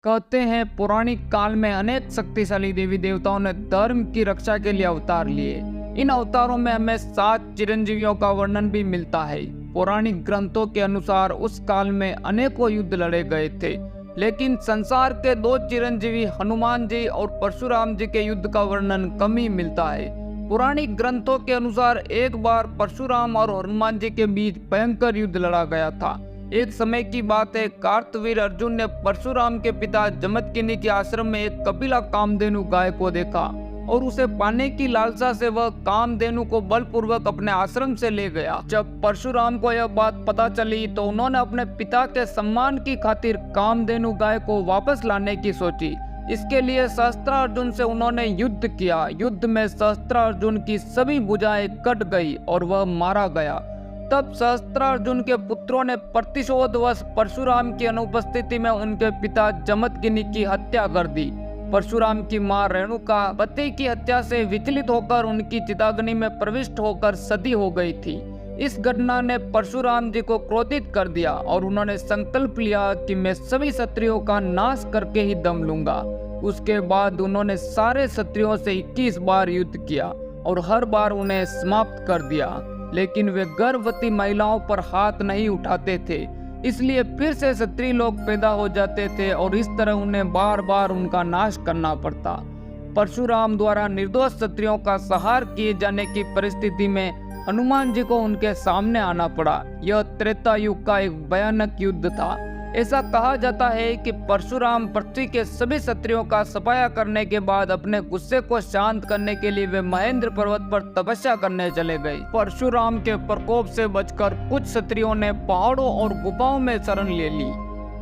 कहते हैं पौराणिक काल में अनेक शक्तिशाली देवी देवताओं ने धर्म की रक्षा के लिए अवतार लिए। इन अवतारों में हमें 7 चिरंजीवियों का वर्णन भी मिलता है। पौराणिक ग्रंथों के अनुसार उस काल में अनेकों युद्ध लड़े गए थे, लेकिन संसार के 2 चिरंजीवी हनुमान जी और परशुराम जी के युद्ध का वर्णन कम ही मिलता है। पौराणिक ग्रंथों के अनुसार एक बार परशुराम और हनुमान जी के बीच भयंकर युद्ध लड़ा गया था। एक समय की बात है, कार्तवीर अर्जुन ने परशुराम के पिता जमदग्नि के आश्रम में एक कपिला कामधेनु गाय को देखा और उसे पाने की लालसा से वह कामधेनु को बलपूर्वक अपने आश्रम से ले गया। जब परशुराम को यह बात पता चली तो उन्होंने अपने पिता के सम्मान की खातिर कामधेनु गाय को वापस लाने की सोची। इसके लिए सहस्त्रार्जुन से उन्होंने युद्ध किया। युद्ध में सहस्त्रार्जुन की सभी भुजाएं कट गई और वह मारा गया। तब सहस्त्रार्जुन के पुत्रों ने प्रतिशोधवश परशुराम की अनुपस्थिति में उनके पिता जमदग्नि की हत्या कर दी। परशुराम की मां रेणुका पति की हत्या से विचलित होकर उनकी चिताग्नि में प्रविष्ट होकर सती हो गई थी। इस घटना ने परशुराम जी को क्रोधित कर दिया और उन्होंने संकल्प लिया कि मैं सभी क्षत्रियों का नाश करके ही दम लूंगा। उसके बाद उन्होंने सारे क्षत्रियों से 21 बार युद्ध किया और हर बार उन्हें समाप्त कर दिया, लेकिन वे गर्भवती महिलाओं पर हाथ नहीं उठाते थे। इसलिए फिर से क्षत्रिय लोग पैदा हो जाते थे और इस तरह उन्हें बार बार उनका नाश करना पड़ता। परशुराम द्वारा निर्दोष क्षत्रियों का संहार किए जाने की परिस्थिति में हनुमान जी को उनके सामने आना पड़ा। यह त्रेता युग का एक भयानक युद्ध था। ऐसा कहा जाता है कि परशुराम पृथ्वी के सभी क्षत्रियों का सफाया करने के बाद अपने गुस्से को शांत करने के लिए वे महेंद्र पर्वत पर तपस्या करने चले गए। परशुराम के प्रकोप से बचकर कुछ क्षत्रियों ने पहाड़ों और गुफाओं में शरण ले ली।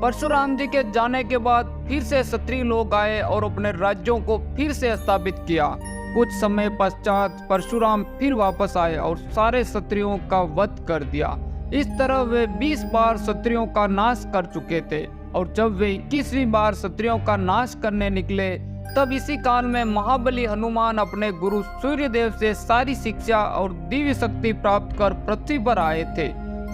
परशुराम जी के जाने के बाद फिर से क्षत्रिय लोग आए और अपने राज्यों को फिर से स्थापित किया। कुछ समय पश्चात परशुराम फिर वापस आए और सारे क्षत्रियों का वध कर दिया। इस तरह वे 20 बार क्षत्रियों का नाश कर चुके थे और जब वे 21वीं बार क्षत्रियों का नाश करने निकले तब इसी काल में महाबली हनुमान अपने गुरु सूर्यदेव से सारी शिक्षा और दिव्य शक्ति प्राप्त कर पृथ्वी पर आए थे।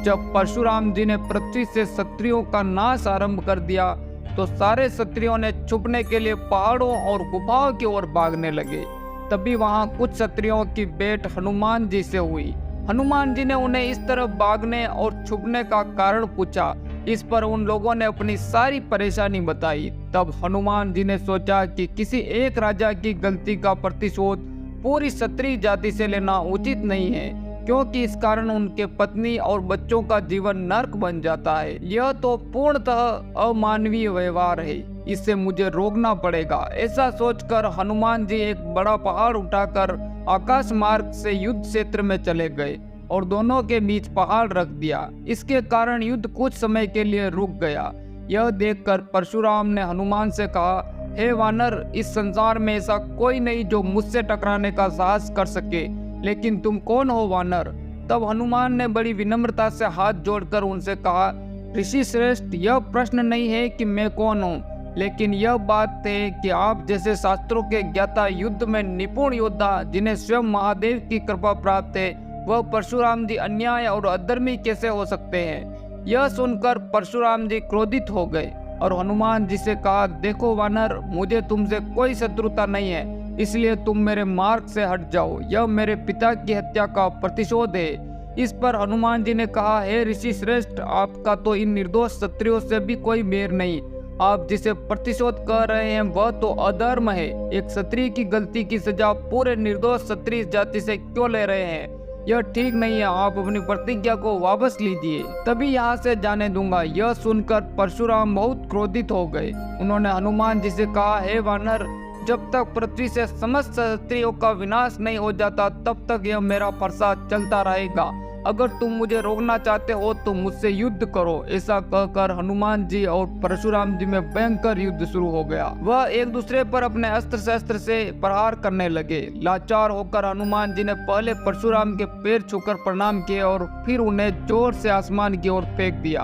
जब परशुराम जी ने पृथ्वी से क्षत्रियों का नाश आरंभ कर दिया तो सारे क्षत्रियों ने छुपने के लिए पहाड़ों और गुफाओं की ओर भागने लगे। तभी वहां कुछ क्षत्रियों की भेंट हनुमान जी से हुई। हनुमान जी ने उन्हें इस तरफ भागने और छुपने का कारण पूछा। इस पर उन लोगों ने अपनी सारी परेशानी बताई। तब हनुमान जी ने सोचा कि किसी एक राजा की गलती का प्रतिशोध पूरी क्षत्रिय जाति से लेना उचित नहीं है, क्योंकि इस कारण उनके पत्नी और बच्चों का जीवन नर्क बन जाता है। यह तो पूर्णतः अमानवीय व्यवहार है, इससे मुझे रोकना पड़ेगा। ऐसा सोचकर हनुमान जी एक बड़ा पहाड़ उठाकर आकाश मार्ग से युद्ध क्षेत्र में चले गए और दोनों के बीच पहाड़ रख दिया। इसके कारण युद्ध कुछ समय के लिए रुक गया। यह देखकर परशुराम ने हनुमान से कहा, हे वानर, इस संसार में ऐसा कोई नहीं जो मुझसे टकराने का साहस कर सके, लेकिन तुम कौन हो वानर? तब हनुमान ने बड़ी विनम्रता से हाथ जोड़कर उनसे कहा, ऋषि श्रेष्ठ, यह प्रश्न नहीं है कि मैं कौन हूँ, लेकिन यह बात है कि आप जैसे शास्त्रों के ज्ञाता, युद्ध में निपुण योद्धा, जिन्हें स्वयं महादेव की कृपा प्राप्त है, वह परशुराम जी अन्याय और अधर्मी कैसे हो सकते हैं? यह सुनकर परशुराम जी क्रोधित हो गए और हनुमान जी से कहा, देखो वानर, मुझे तुमसे कोई शत्रुता नहीं है, इसलिए तुम मेरे मार्ग से हट जाओ। यह मेरे पिता की हत्या का प्रतिशोध है। इस पर हनुमान जी ने कहा, हे ऋषि श्रेष्ठ, आपका तो इन निर्दोष क्षत्रियों से भी कोई मेल नहीं। आप जिसे प्रतिशोध कर रहे हैं वह तो अधर्म है। एक क्षत्रिय की गलती की सजा पूरे निर्दोष क्षत्रिय जाति से क्यों ले रहे हैं? यह ठीक नहीं है। आप अपनी प्रतिज्ञा को वापस लीजिए, तभी यहाँ से जाने दूंगा। यह सुनकर परशुराम बहुत क्रोधित हो गए। उन्होंने हनुमान जी से कहा, हे वानर, जब तक पृथ्वी से समस्त क्षत्रियों का विनाश नहीं हो जाता तब तक यह मेरा प्रसाद चलता रहेगा। अगर तुम मुझे रोकना चाहते हो तो मुझसे युद्ध करो। ऐसा कहकर हनुमान जी और परशुराम जी में भयंकर युद्ध शुरू हो गया। वह एक दूसरे पर अपने अस्त्र शस्त्र से प्रहार करने लगे। लाचार होकर हनुमान जी ने पहले परशुराम के पैर छूकर प्रणाम किए और फिर उन्हें जोर से आसमान की ओर फेंक दिया।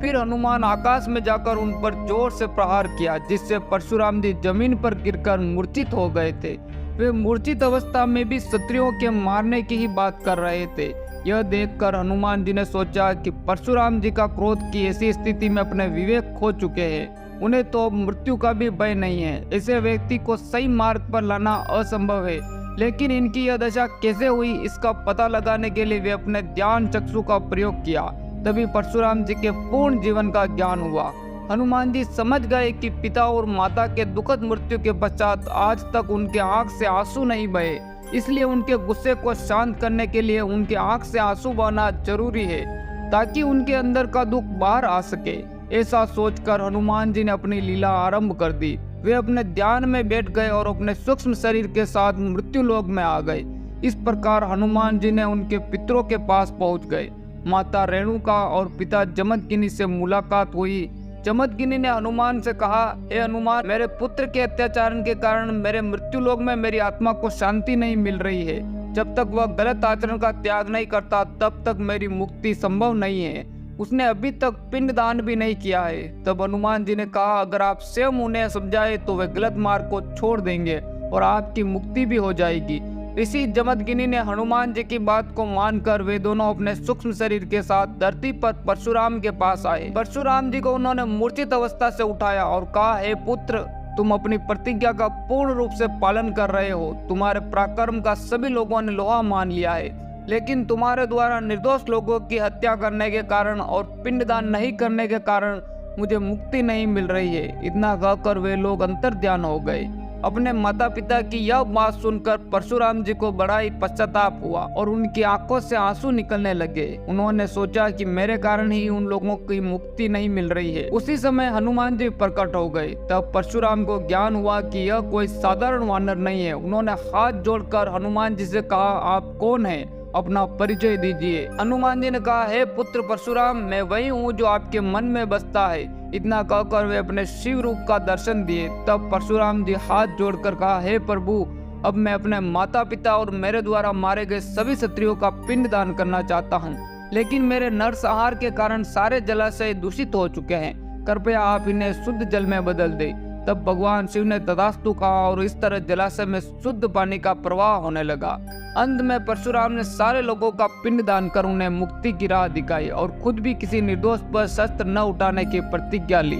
फिर हनुमान आकाश में जाकर उन पर जोर से प्रहार किया, जिससे परशुराम जी जमीन पर गिरकर मूर्छित हो गए थे। वे मूर्छित अवस्था में भी क्षत्रियों के मारने की ही बात कर रहे थे। यह देखकर हनुमान जी ने सोचा कि परशुराम जी का क्रोध की ऐसी स्थिति में अपने विवेक खो चुके हैं। उन्हें तो मृत्यु का भी भय नहीं है। ऐसे व्यक्ति को सही मार्ग पर लाना असंभव है। लेकिन इनकी यह दशा कैसे हुई, इसका पता लगाने के लिए वे अपने ध्यान चक्षु का प्रयोग किया। तभी परशुराम जी के पूर्ण जीवन का ज्ञान हुआ। हनुमान जी समझ गए कि पिता और माता के दुखद मृत्यु के पश्चात आज तक उनके आंख से आंसू नहीं बहे, इसलिए उनके गुस्से को शांत करने के लिए उनके आंख से आंसू बहना जरूरी है, ताकि उनके अंदर का दुख बाहर आ सके। ऐसा सोचकर हनुमान जी ने अपनी लीला आरंभ कर दी। वे अपने ध्यान में बैठ गए और अपने सूक्ष्म शरीर के साथ मृत्यु लोक में आ गए। इस प्रकार हनुमान जी ने उनके पितरों के पास पहुंच गए। माता रेणुका और पिता जमदग्नि से मुलाकात हुई। जमदग्नि ने हनुमान से कहा, हे हनुमान, मेरे पुत्र के अत्याचार के कारण मेरे मृत्यु लोक में मेरी आत्मा को शांति नहीं मिल रही है। जब तक वह गलत आचरण का त्याग नहीं करता तब तक मेरी मुक्ति संभव नहीं है। उसने अभी तक पिंडदान भी नहीं किया है। तब हनुमान जी ने कहा, अगर आप स्वयं उन्हें समझाए तो वे गलत मार्ग को छोड़ देंगे और आपकी मुक्ति भी हो जाएगी। ऋषि जमदग्नि ने हनुमान जी की बात को मानकर वे दोनों अपने सूक्ष्म शरीर के साथ धरती पर परशुराम के पास आए। परशुराम जी को उन्होंने मूर्छित अवस्था से उठाया और कहा, हे पुत्र, तुम अपनी प्रतिज्ञा का पूर्ण रूप से पालन कर रहे हो। तुम्हारे पराक्रम का सभी लोगों ने लोहा मान लिया है, लेकिन तुम्हारे द्वारा निर्दोष लोगों की हत्या करने के कारण और पिंडदान नहीं करने के कारण मुझे मुक्ति नहीं मिल रही है। इतना कहकर वे लोग अंतर्ध्यान हो गए। अपने माता पिता की यह बात सुनकर परशुराम जी को बड़ा ही पश्चाताप हुआ और उनकी आंखों से आंसू निकलने लगे। उन्होंने सोचा कि मेरे कारण ही उन लोगों की मुक्ति नहीं मिल रही है। उसी समय हनुमान जी प्रकट हो गए। तब परशुराम को ज्ञान हुआ कि यह कोई साधारण वानर नहीं है। उन्होंने हाथ जोड़कर हनुमान जी से कहा, आप कौन हैं? अपना परिचय दीजिए। हनुमान जी ने कहा, हे पुत्र परशुराम, मैं वही हूँ जो आपके मन में बसता है। इतना कहकर वे अपने शिव रूप का दर्शन दिए। तब परशुराम जी हाथ जोड़कर कहा, हे प्रभु, अब मैं अपने माता पिता और मेरे द्वारा मारे गए सभी क्षत्रियों का पिंडदान करना चाहता हूँ, लेकिन मेरे नरसंहार के कारण सारे जलाशय दूषित हो चुके हैं। कृपया आप इन्हें शुद्ध जल में बदल दे। तब भगवान शिव ने तथास्तु कहा और इस तरह जलाशय में शुद्ध पानी का प्रवाह होने लगा। अंत में परशुराम ने सारे लोगों का पिंडदान कर उन्हें मुक्ति की राह दिखाई और खुद भी किसी निर्दोष पर शस्त्र न उठाने की प्रतिज्ञा ली।